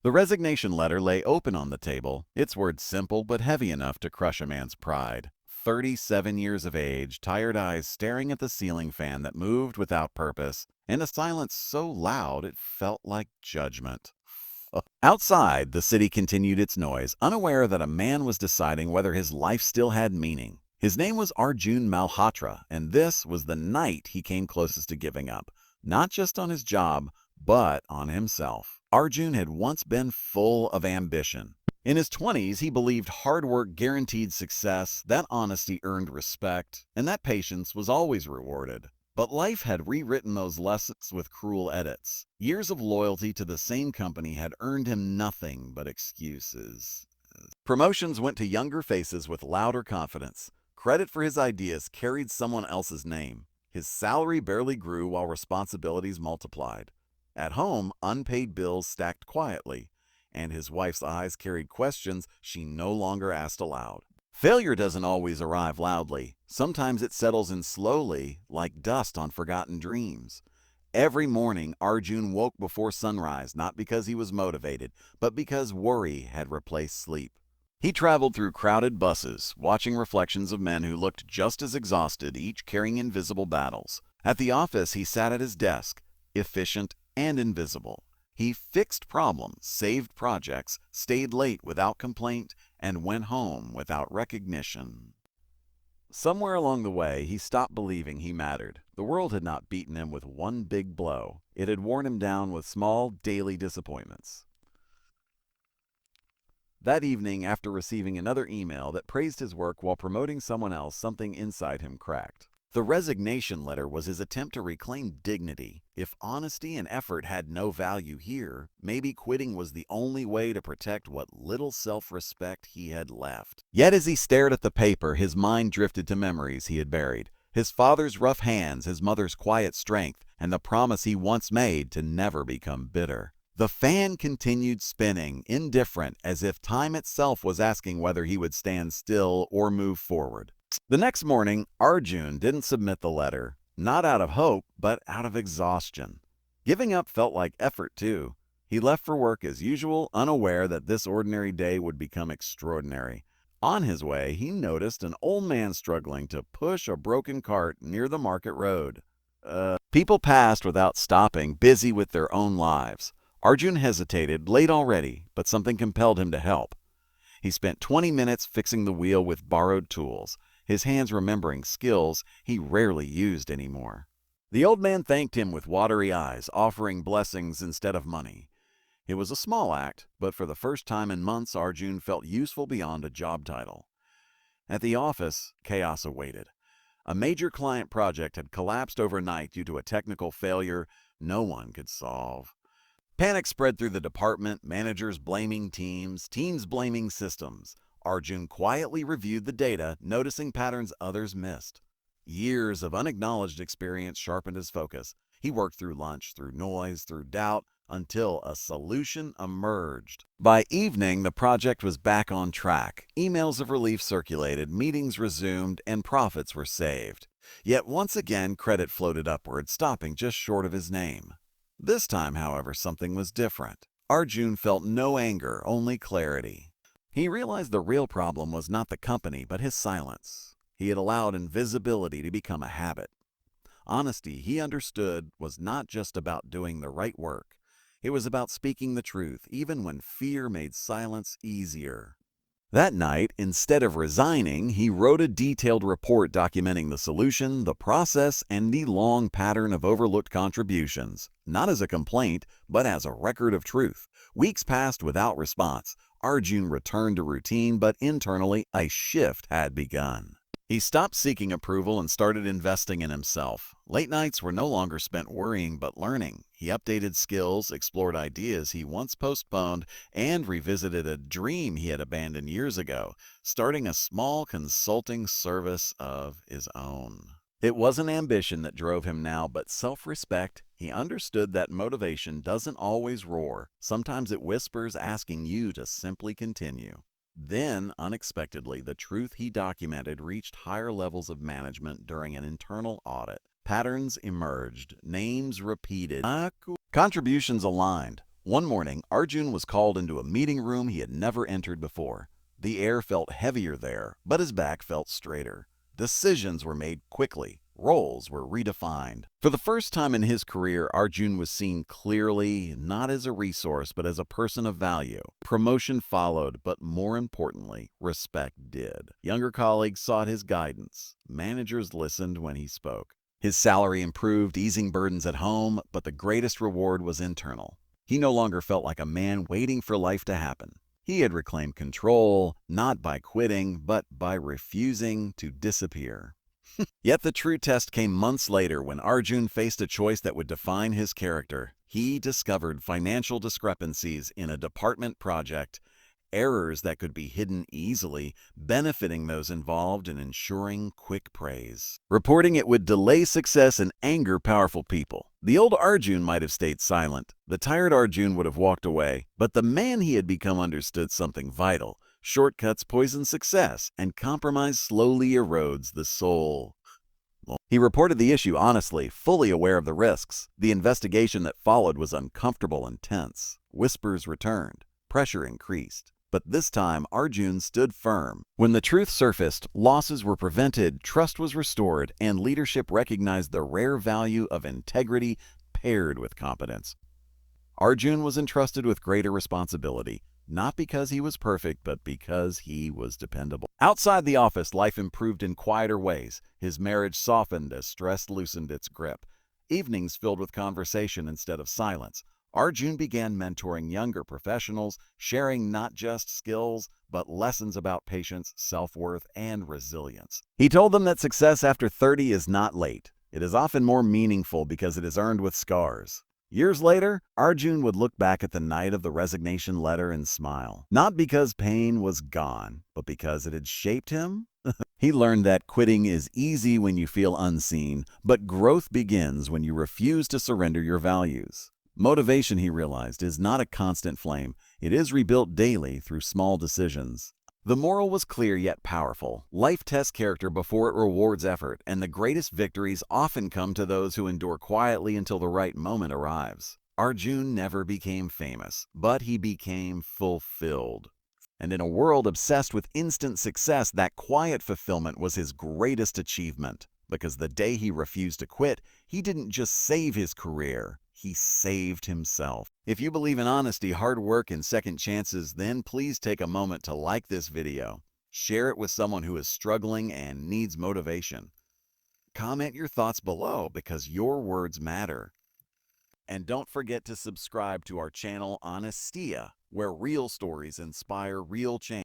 The resignation letter lay open on the table, its words simple but heavy enough to crush a man's pride. 37 years of age, tired eyes staring at the ceiling fan that moved without purpose, and a silence so loud it felt like judgment. Outside, the city continued its noise, unaware that a man was deciding whether his life still had meaning. His name was Arjun Malhotra, and this was the night he came closest to giving up, not just on his job, but on himself. Arjun had once been full of ambition. In his 20s, he believed hard work guaranteed success, that honesty earned respect, and that patience was always rewarded. But life had rewritten those lessons with cruel edits. Years of loyalty to the same company had earned him nothing but excuses. Promotions went to younger faces with louder confidence. Credit for his ideas carried someone else's name. His salary barely grew while responsibilities multiplied. At home, unpaid bills stacked quietly, and his wife's eyes carried questions she no longer asked aloud. Failure doesn't always arrive loudly. Sometimes it settles in slowly, like dust on forgotten dreams. Every morning, Arjun woke before sunrise, not because he was motivated, but because worry had replaced sleep. He traveled through crowded buses, watching reflections of men who looked just as exhausted, each carrying invisible battles. At the office, he sat at his desk, efficient and invisible. He fixed problems, saved projects, stayed late without complaint, and went home without recognition. Somewhere along the way, he stopped believing he mattered. The world had not beaten him with one big blow. It had worn him down with small, daily disappointments. That evening, after receiving another email that praised his work while promoting someone else, something inside him cracked. The resignation letter was his attempt to reclaim dignity. If honesty and effort had no value here, maybe quitting was the only way to protect what little self-respect he had left. Yet as he stared at the paper, his mind drifted to memories he had buried. His father's rough hands, his mother's quiet strength, and the promise he once made to never become bitter. The fan continued spinning, indifferent, as if time itself was asking whether he would stand still or move forward. The next morning, Arjun didn't submit the letter, not out of hope, but out of exhaustion. Giving up felt like effort, too. He left for work as usual, unaware that this ordinary day would become extraordinary. On his way, he noticed an old man struggling to push a broken cart near the market road. People passed without stopping, busy with their own lives. Arjun hesitated, late already, but something compelled him to help. He spent 20 minutes fixing the wheel with borrowed tools, his hands remembering skills he rarely used anymore. The old man thanked him with watery eyes, offering blessings instead of money. It was a small act, but for the first time in months, Arjun felt useful beyond a job title. At the office, chaos awaited. A major client project had collapsed overnight due to a technical failure no one could solve. Panic spread through the department, managers blaming teams, teams blaming systems. Arjun quietly reviewed the data, noticing patterns others missed. Years of unacknowledged experience sharpened his focus. He worked through lunch, through noise, through doubt, until a solution emerged. By evening, the project was back on track. Emails of relief circulated, meetings resumed, and profits were saved. Yet once again, credit floated upward, stopping just short of his name. This time, however, something was different. Arjun felt no anger, only clarity. He realized the real problem was not the company, but his silence. He had allowed invisibility to become a habit. Honesty, he understood, was not just about doing the right work. It was about speaking the truth, even when fear made silence easier. That night, instead of resigning, he wrote a detailed report documenting the solution, the process, and the long pattern of overlooked contributions, not as a complaint, but as a record of truth. Weeks passed without response. Arjun returned to routine, but internally, a shift had begun. He stopped seeking approval and started investing in himself. Late nights were no longer spent worrying but learning. He updated skills, explored ideas he once postponed, and revisited a dream he had abandoned years ago, starting a small consulting service of his own. It wasn't ambition that drove him now, but self-respect. He understood that motivation doesn't always roar. Sometimes it whispers, asking you to simply continue. Then, unexpectedly, the truth he documented reached higher levels of management during an internal audit. Patterns emerged, names repeated, contributions aligned. One morning, Arjun was called into a meeting room he had never entered before. The air felt heavier there, but his back felt straighter. Decisions were made quickly. Roles were redefined. For the first time in his career, Arjun was seen clearly, not as a resource, but as a person of value. Promotion followed, but more importantly, respect did. Younger colleagues sought his guidance. Managers listened when he spoke. His salary improved, easing burdens at home, but the greatest reward was internal. He no longer felt like a man waiting for life to happen. He had reclaimed control, not by quitting, but by refusing to disappear. Yet the true test came months later when Arjun faced a choice that would define his character. He discovered financial discrepancies in a department project, errors that could be hidden easily, benefiting those involved and ensuring quick praise. Reporting it would delay success and anger powerful people. The old Arjun might have stayed silent. The tired Arjun would have walked away. But the man he had become understood something vital. Shortcuts poison success, and compromise slowly erodes the soul. He reported the issue honestly, fully aware of the risks. The investigation that followed was uncomfortable and tense. Whispers returned. Pressure increased. But this time, Arjun stood firm. When the truth surfaced, losses were prevented, trust was restored, and leadership recognized the rare value of integrity paired with competence. Arjun was entrusted with greater responsibility, not because he was perfect, but because he was dependable. Outside the office, life improved in quieter ways. His marriage softened as stress loosened its grip. Evenings filled with conversation instead of silence. Arjun began mentoring younger professionals, sharing not just skills, but lessons about patience, self-worth, and resilience. He told them that success after 30 is not late. It is often more meaningful because it is earned with scars. Years later, Arjun would look back at the night of the resignation letter and smile. Not because pain was gone, but because it had shaped him. He learned that quitting is easy when you feel unseen, but growth begins when you refuse to surrender your values. Motivation, he realized, is not a constant flame. It is rebuilt daily through small decisions. The moral was clear yet powerful. Life tests character before it rewards effort, and the greatest victories often come to those who endure quietly until the right moment arrives. Arjun never became famous, but he became fulfilled. And in a world obsessed with instant success, that quiet fulfillment was his greatest achievement. Because the day he refused to quit, he didn't just save his career, he saved himself. If you believe in honesty, hard work, and second chances, then please take a moment to like this video. Share it with someone who is struggling and needs motivation. Comment your thoughts below because your words matter. And don't forget to subscribe to our channel Honestia, where real stories inspire real change.